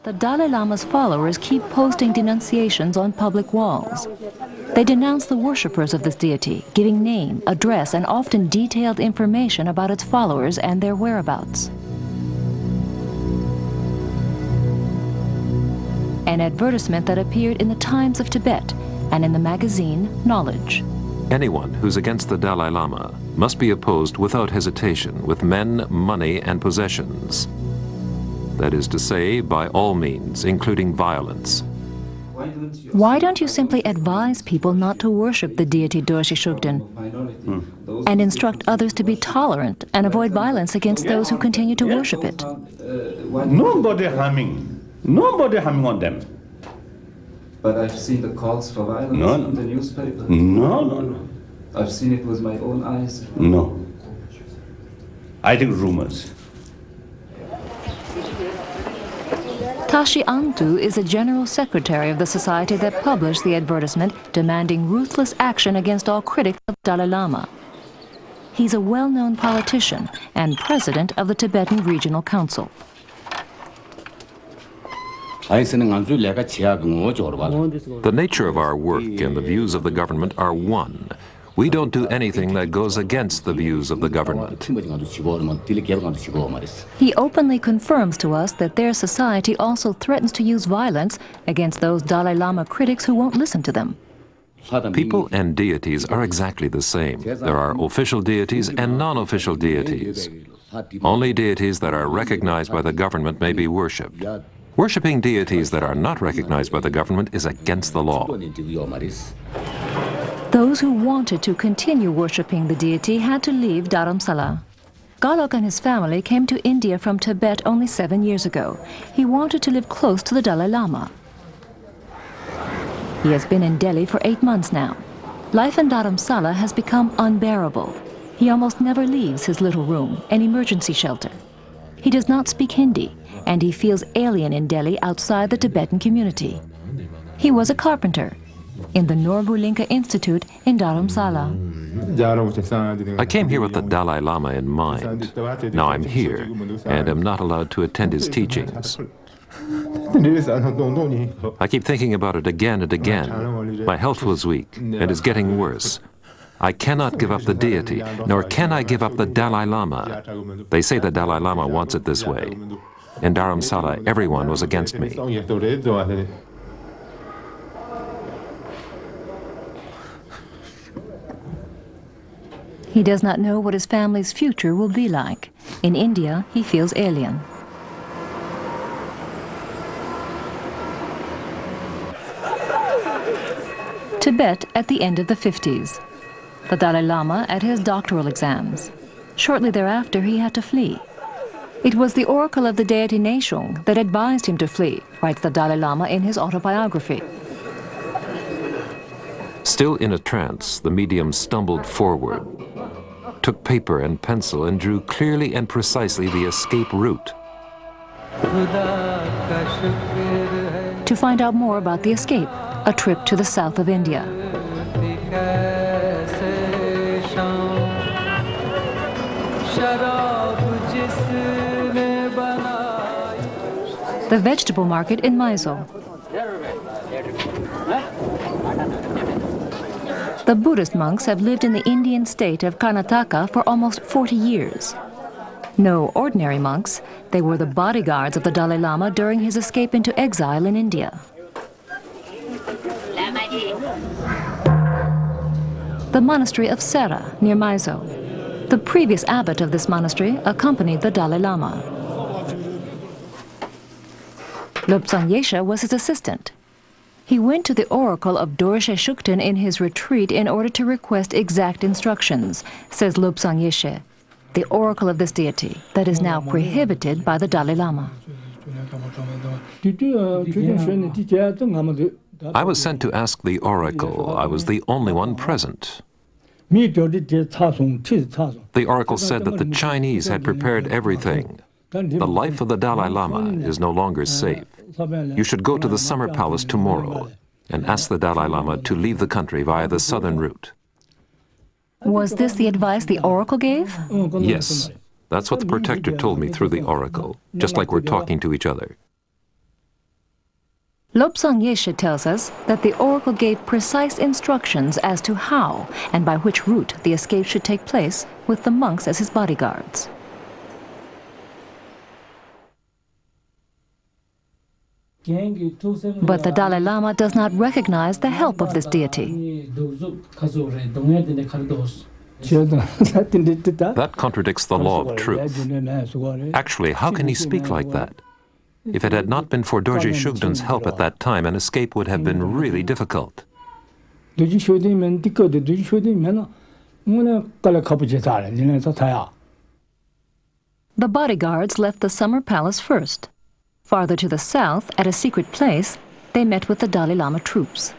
The Dalai Lama's followers keep posting denunciations on public walls. They denounce the worshippers of this deity, giving name, address, and often detailed information about its followers and their whereabouts. An advertisement that appeared in the Times of Tibet and in the magazine Knowledge. Anyone who's against the Dalai Lama must be opposed without hesitation with men, money, and possessions. That is to say, by all means, including violence. Why don't you simply advise people not to worship the deity Dorje Shugden and instruct others to be tolerant and avoid violence against those who continue to worship it? Nobody harming on them. But I've seen the calls for violence in the newspaper. No. I've seen it with my own eyes. No. I think rumors. Tashi Antu is a general secretary of the society that published the advertisement demanding ruthless action against all critics of Dalai Lama. He's a well-known politician and president of the Tibetan Regional Council. The nature of our work and the views of the government are one. We don't do anything that goes against the views of the government. He openly confirms to us that their society also threatens to use violence against those Dalai Lama critics who won't listen to them. People and deities are exactly the same. There are official deities and non-official deities. Only deities that are recognized by the government may be worshipped. Worshipping deities that are not recognized by the government is against the law. Those who wanted to continue worshipping the deity had to leave Dharamsala. Galok and his family came to India from Tibet only 7 years ago. He wanted to live close to the Dalai Lama. He has been in Delhi for 8 months now. Life in Dharamsala has become unbearable. He almost never leaves his little room, an emergency shelter. He does not speak Hindi, and he feels alien in Delhi outside the Tibetan community. He was a carpenter in the Norbulinka Institute in Dharamsala. I came here with the Dalai Lama in mind. Now I'm here, and am not allowed to attend his teachings. I keep thinking about it again and again. My health was weak, and is getting worse. I cannot give up the deity, nor can I give up the Dalai Lama. They say the Dalai Lama wants it this way. In Dharamsala, everyone was against me. He does not know what his family's future will be like. In India, he feels alien. Tibet at the end of the 50s. The Dalai Lama at his doctoral exams. Shortly thereafter, he had to flee. It was the oracle of the deity Neshung that advised him to flee, writes the Dalai Lama in his autobiography. Still in a trance, the medium stumbled forward, took paper and pencil and drew clearly and precisely the escape route. To find out more about the escape, a trip to the south of India. The vegetable market in Mysore. The Buddhist monks have lived in the Indian state of Karnataka for almost 40 years. No ordinary monks, they were the bodyguards of the Dalai Lama during his escape into exile in India. The monastery of Sera, near Mysore. The previous abbot of this monastery accompanied the Dalai Lama. Lobsang Yeshe was his assistant. He went to the oracle of Dorje Shugden in his retreat in order to request exact instructions, says Lobsang Yeshe, the oracle of this deity that is now prohibited by the Dalai Lama. I was sent to ask the oracle. I was the only one present. The oracle said that the Chinese had prepared everything. The life of the Dalai Lama is no longer safe. You should go to the summer palace tomorrow and ask the Dalai Lama to leave the country via the southern route. Was this the advice the oracle gave? Yes, that's what the protector told me through the oracle, just like we're talking to each other. Lobsang Yeshe tells us that the oracle gave precise instructions as to how and by which route the escape should take place, with the monks as his bodyguards. But the Dalai Lama does not recognize the help of this deity. That contradicts the law of truth. Actually, how can he speak like that? If it had not been for Dorje Shugden's help at that time, an escape would have been really difficult. The bodyguards left the summer palace first. Farther to the south, at a secret place, they met with the Dalai Lama troops.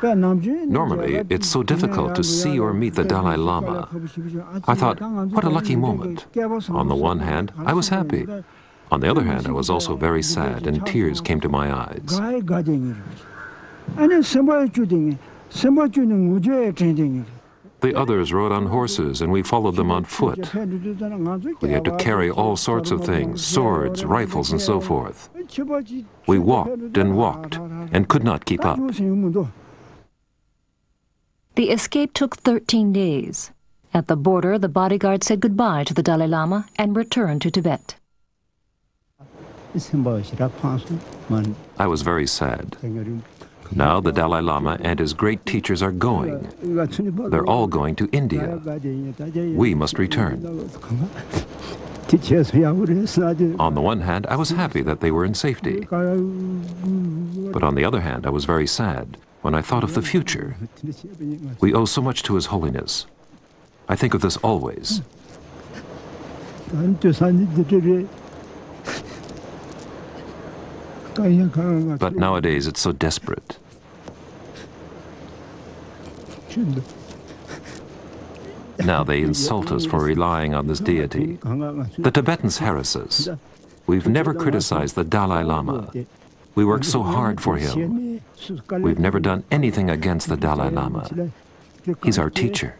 Normally, it's so difficult to see or meet the Dalai Lama. I thought, what a lucky moment. On the one hand, I was happy. On the other hand, I was also very sad, and tears came to my eyes. The others rode on horses, and we followed them on foot. We had to carry all sorts of things, swords, rifles, and so forth. We walked and could not keep up. The escape took 13 days. At the border, the bodyguard said goodbye to the Dalai Lama and returned to Tibet. I was very sad. Now the Dalai Lama and his great teachers are going. They're all going to India. We must return. On the one hand, I was happy that they were in safety. But on the other hand, I was very sad when I thought of the future. We owe so much to His Holiness. I think of this always. But nowadays it's so desperate. Now they insult us for relying on this deity. The Tibetans harass us. We've never criticized the Dalai Lama. We work so hard for him. We've never done anything against the Dalai Lama. He's our teacher.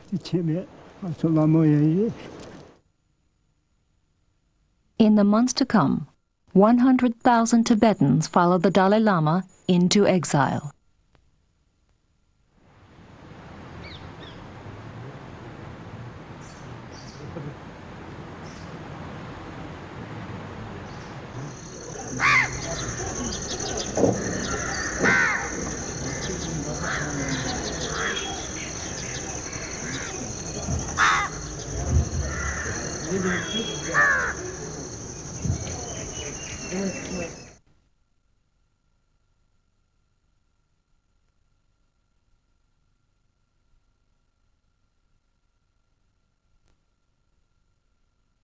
In the months to come, 100,000 Tibetans followed the Dalai Lama into exile. Thank you.